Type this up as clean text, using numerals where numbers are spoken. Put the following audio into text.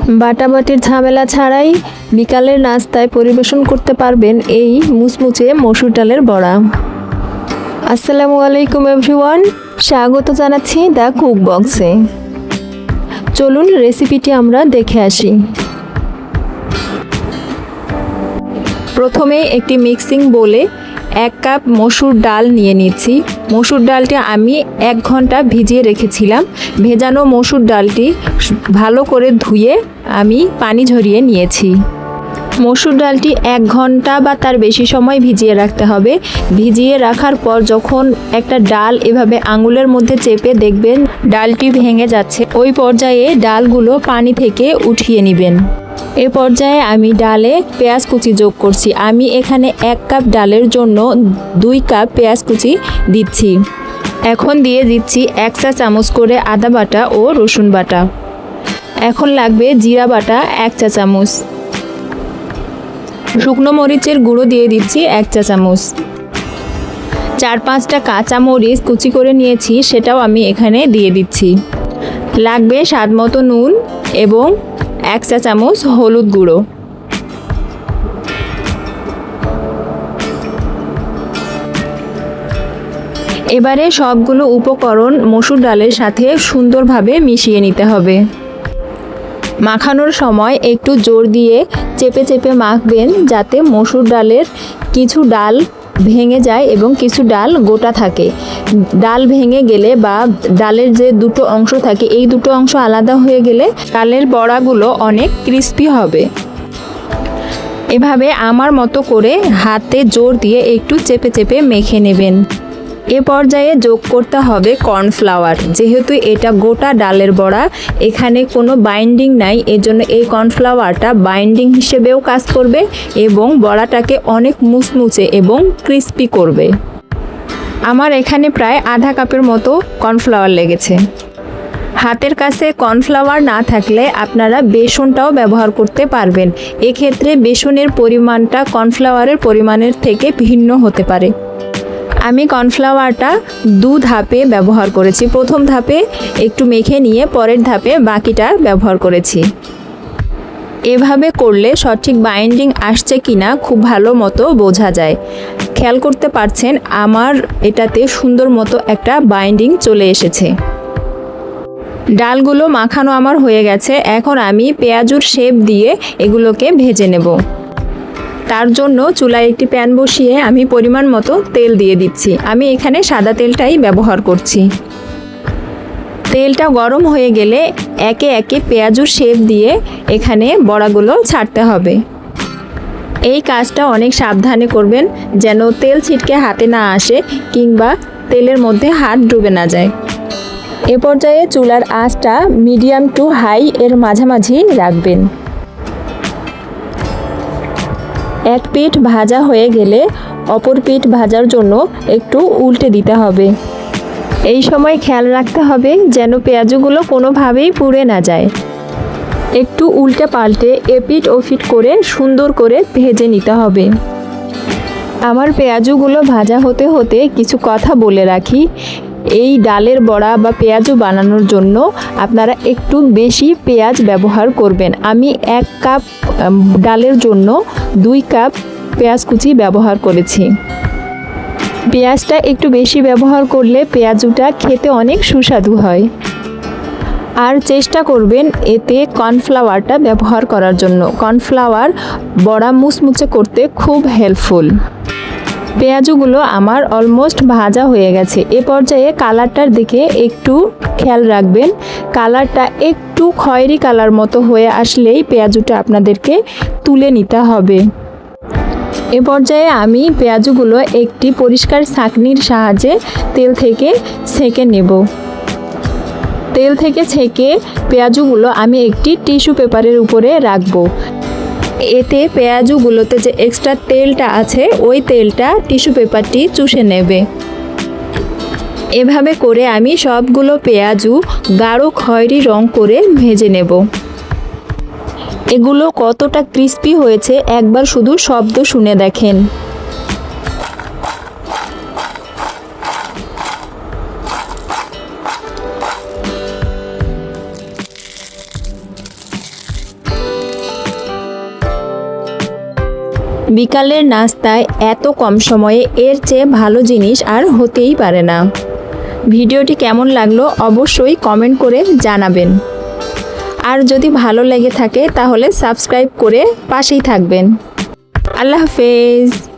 বাটাবাটির ঝামেলা ছাড়াই বিকালের নাস্তায় পরিবেশন করতে পারবেন এই মুচমুচে মসুর ডালের বড়া। আসসালামু আলাইকুম এভরিওয়ান, স্বাগত জানাচ্ছি দ্য কুক বক্সে। চলুন রেসিপিটি আমরা দেখে আসি। প্রথমে একটি মিক্সিং বোলে 1 কাপ মসুর ডাল নিয়ে নিচ্ছি। মসুর ডালটি আমি 1 ঘন্টা ভিজিয়ে রেখেছিলাম। ভেজানো মসুর ডালটি ভালো করে ধুয়ে আমি পানি ঝরিয়ে নিয়েছি। মসুর ডালটি 1 ঘন্টা বা তার বেশি সময় ভিজিয়ে রাখতে হবে। ভিজিয়ে রাখার পর যখন একটা ডাল এভাবে আঙুলের মধ্যে চেপে দেখবেন ডালটি ভেঙে যাচ্ছে, ওই পর্যায়ে ডালগুলো পানি থেকে উঠিয়ে নেবেন। এ পর্যায়ে আমি ডালে পেঁয়াজ কুচি যোগ করছি। আমি এখানে 1 কাপ ডালের জন্য 2 কাপ পেঁয়াজ কুচি দিচ্ছি। এখন দিয়ে দিচ্ছি 1 চা চামচ করে আদা বাটা ও রসুন বাটা। এখন লাগবে জিরা বাটা 1 চা চামচ। শুকনো মরিচের গুঁড়ো দিয়ে দিচ্ছি 1 চা চামচ। 4-5টা কাঁচা মরিচ কুচি করে নিয়েছি, সেটাও আমি এখানে দিয়ে দিচ্ছি। লাগবে স্বাদমতো নুন এবং 1 চা চামচ হলুদ গুঁড়ো। এবারে সবগুলো উপকরণ মসুর ডালের সাথে সুন্দরভাবে মিশিয়ে নিতে হবে। মাখানোর সময় একটু জোর দিয়ে চেপে চেপে মাখবেন, যাতে মসুর ডালের কিছু ডাল ভেঙে যায় এবং কিছু ডাল গোটা থাকে। ডাল ভেঙে গেলে বা ডালের যে দুটো অংশ থাকে, এই দুটো অংশ আলাদা হয়ে গেলে ডালের বড়াগুলো অনেক ক্রিস্পি হবে। এভাবে আমার মতো করে হাতে জোর দিয়ে একটু চেপে চেপে মেখে নেবেন। এ পর্যায়ে যোগ করতে হবে কর্নফ্লাওয়ার। যেহেতু এটা গোটা ডালের বড়া, এখানে কোনো বাইন্ডিং নাই, এজন্য এই কর্নফ্লাওয়ারটা বাইন্ডিং হিসেবেও কাজ করবে এবং বড়াটাকে অনেক মুচমুচে এবং ক্রিস্পি করবে। আমার এখানে প্রায় আধা কাপের মতো কর্নফ্লাওয়ার লেগেছে। হাতের কাছে কর্নফ্লাওয়ার না থাকলে আপনারা বেসনটাও ব্যবহার করতে পারবেন। এক্ষেত্রে বেসনের পরিমাণটা কর্নফ্লাওয়ারের পরিমাণের থেকে ভিন্ন হতে পারে। আমি কর্নফ্লাওয়ারটা 2 ধাপে ব্যবহার করেছি। প্রথম ধাপে একটু মেখে নিয়ে পরের ধাপে বাকিটা ব্যবহার করেছি। এভাবে করলে সঠিক বাইন্ডিং আসছে কিনা খুব ভালো মতো বোঝা যায়। খেয়াল করতে পারছেন আমার এটাতে সুন্দর মতো একটা বাইন্ডিং চলে এসেছে। ডালগুলো মাখানো আমার হয়ে গেছে। এখন আমি পেঁয়াজুর শেপ দিয়ে এগুলোকে ভেজে নেব। তার জন্য চুলায় একটি প্যান বসিয়ে আমি পরিমাণ মতো তেল দিয়ে দিচ্ছি। আমি এখানে সাদা তেলটাই ব্যবহার করছি। তেলটা গরম হয়ে গেলে একে একে পেঁয়াজুর শেপ দিয়ে এখানে বড়াগুলো ছাড়তে হবে। এই কাজটা অনেক সাবধানে করবেন, যেন তেল ছিটকে হাতে না আসে কিংবা তেলের মধ্যে হাত ডুবে না যায়। এ পর্যায়ে চুলার আঁচটা মিডিয়াম টু হাই এর মাঝামাঝি রাখবেন। এক পিঠ ভাজা হয়ে গেলে অপর পিঠ ভাজার জন্য একটু উল্টে দিতে হবে। এই সময় খেয়াল রাখতে হবে যেন পেঁয়াজগুলো কোনোভাবেই পুড়ে না যায়। একটু উল্টে পাল্টে এপিঠ ওপিঠ করে সুন্দর করে ভেজে নিতে হবে। আমার পেঁয়াজগুলো ভাজা হতে হতে কিছু কথা বলে রাখি। এই ডালের বড়া বা পেঁয়াজু বানানোর জন্য আপনারা একটু বেশি পেঁয়াজ ব্যবহার করবেন। আমি 1 কাপ ডালের জন্য 2 কাপ পেঁয়াজ কুচি ব্যবহার করেছি। পেঁয়াজটা একটু বেশি ব্যবহার করলে পেঁয়াজুটা খেতে অনেক সুস্বাদু হয়। আর চেষ্টা করবেন এতে কর্নফ্লাওয়ারটা ব্যবহার করার জন্য। কর্নফ্লাওয়ার বড়া মুচমুচে করতে খুব হেল্পফুল। পেঁয়াজগুলো আমার অলমোস্ট ভাজা হয়ে গেছে। এ পর্যায়ে কালারটার দিকে একটু খেয়াল রাখবেন। কালারটা একটু খয়েরি কালার মতো হয়ে আসলেই পেঁয়াজুটা আপনাদেরকে তুলে নিতে হবে। এ পর্যায়ে আমি পেঁয়াজগুলো একটি পরিষ্কার ছাঁকনির সাহায্যে তেল থেকে ছেঁকে নেব। তেল থেকে ছেঁকে পেঁয়াজগুলো আমি একটি টিস্যু পেপারের উপরে রাখবো। এতে পেঁয়াজগুলোতে যে এক্সট্রা তেলটা আছে, ওই তেলটা টিস্যু পেপারটি চুষে নেবে। এভাবে করে আমি সবগুলো পেঁয়াজু গাঢ় খয়েরি রং করে ভেজে নেব। এগুলো কতটা ক্রিস্পি হয়েছে একবার শুধু শব্দ শুনে দেখেন। বিকালের নাস্তায় এত কম সময়ে এর চেয়ে ভালো জিনিস আর হতেই পারে না। ভিডিওটি কেমন লাগলো অবশ্যই কমেন্ট করে জানাবেন। আর যদি ভালো লেগে থাকে তাহলে সাবস্ক্রাইব করে পাশেই থাকবেন। আল্লাহ হাফেজ।